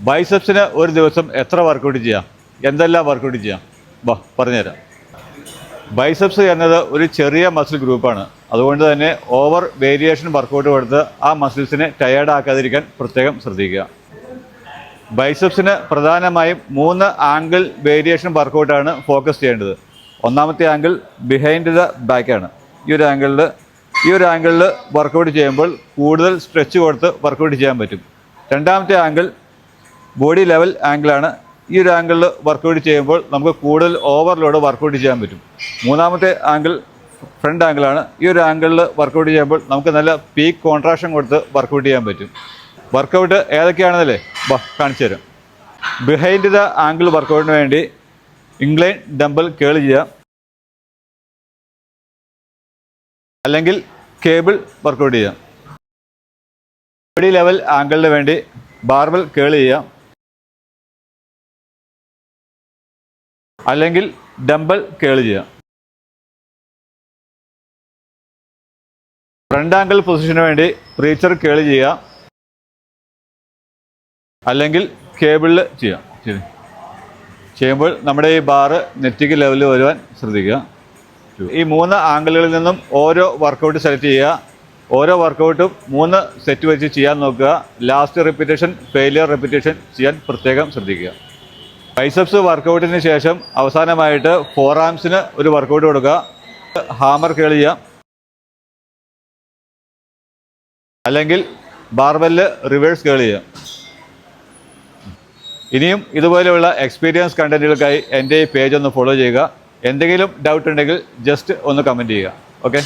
ബൈസെപ്സിന് ഒരു ദിവസം എത്ര വർക്കൗട്ട് ചെയ്യാം, എന്തെല്ലാം വർക്കൗട്ട് ചെയ്യാം? വാ പറഞ്ഞുതരാം. ബൈസെപ്സ് എന്നത് ഒരു ചെറിയ മസിൽ ഗ്രൂപ്പാണ്. അതുകൊണ്ട് തന്നെ ഓവർ വേരിയേഷൻ വർക്കൗട്ട് കൊടുത്ത് ആ മസിൽസിനെ ടയേർഡ് ആക്കാതിരിക്കാൻ പ്രത്യേകം ശ്രദ്ധിക്കുക. ബൈസെപ്സിന് പ്രധാനമായും 3 ആംഗിൾ വേരിയേഷൻ വർക്കൗട്ടാണ് ഫോക്കസ് ചെയ്യേണ്ടത്. ഒന്നാമത്തെ ആംഗിൾ ബിഹൈൻഡ് ദ ബാക്കാണ്. ഈ ഒരു ആംഗിളിൽ വർക്കൗട്ട് ചെയ്യുമ്പോൾ കൂടുതൽ സ്ട്രെച്ച് കൊടുത്ത് വർക്കൗട്ട് ചെയ്യാൻ പറ്റും. രണ്ടാമത്തെ ആംഗിൾ ബോഡി ലെവൽ ആംഗിളാണ്. ഈ ഒരു ആംഗിളിൽ വർക്കൗട്ട് ചെയ്യുമ്പോൾ നമുക്ക് കൂടുതൽ ഓവർലോഡ് വർക്കൗട്ട് ചെയ്യാൻ പറ്റും. മൂന്നാമത്തെ ആംഗിൾ ഫ്രണ്ട് ആംഗിളാണ്. ഈ ഒരു ആംഗിളിൽ വർക്കൗട്ട് ചെയ്യുമ്പോൾ നമുക്ക് നല്ല പീക്ക് കോൺട്രാക്ഷൻ കൊടുത്ത് വർക്കൗട്ട് ചെയ്യാൻ പറ്റും. വർക്കൗട്ട് ഏതൊക്കെയാണെന്നല്ലേ കാണിച്ചു തരാം. ബിഹൈൻഡ് ദ ആംഗിൾ വർക്കൗട്ടിന് വേണ്ടി ഇൻക്ലൈൻ ഡംബൽ കേൾ ചെയ്യുക, അല്ലെങ്കിൽ കേബിൾ വർക്കൗട്ട് ചെയ്യാം. ബോഡി ലെവൽ ആംഗിളിന് വേണ്ടി ബാർബൽ കേൾ ചെയ്യാം, അല്ലെങ്കിൽ ഡംബൽ കേൾ ചെയ്യാം. ഫ്രണ്ട് ആംഗിൾ പൊസിഷന് വേണ്ടി പ്രീച്ചർ കേൾ ചെയ്യുക, അല്ലെങ്കിൽ കേബിളിൽ ചെയ്യാം. ചെയ്യുമ്പോൾ നമ്മുടെ ഈ ബാറ് നെറ്റിക്ക് ലെവലിൽ വരുവാൻ ശ്രദ്ധിക്കുക. ഈ 3 ആംഗിളുകളിൽ നിന്നും ഓരോ വർക്കൗട്ട് സെലക്ട് ചെയ്യുക. ഓരോ വർക്കൗട്ടും 3 സെറ്റ് വെച്ച് ചെയ്യാൻ നോക്കുക. ലാസ്റ്റ് റിപ്പീറ്റേഷൻ ഫെയിലിയർ റിപ്പീറ്റേഷൻ ചെയ്യാൻ പ്രത്യേകം ശ്രദ്ധിക്കുക. ബൈസെപ്സ് വർക്കൗട്ടിന് ശേഷം അവസാനമായിട്ട് ഫോർ ആംസിന് ഒരു വർക്കൗട്ട് കൊടുക്കുക. ഹാമർ കേൾ ചെയ്യാം, അല്ലെങ്കിൽ ബാർബെല്ല് റിവേഴ്സ് കേൾ ചെയ്യാം. ഇനിയും ഇതുപോലെയുള്ള എക്സ്പീരിയൻസ് കണ്ടന്റുകൾക്കായി എൻ്റെ ഈ പേജ് ഒന്ന് ഫോളോ ചെയ്യുക. എന്തെങ്കിലും ഡൗട്ട് ഉണ്ടെങ്കിൽ ജസ്റ്റ് ഒന്ന് കമൻറ്റ് ചെയ്യുക. ഓക്കെ.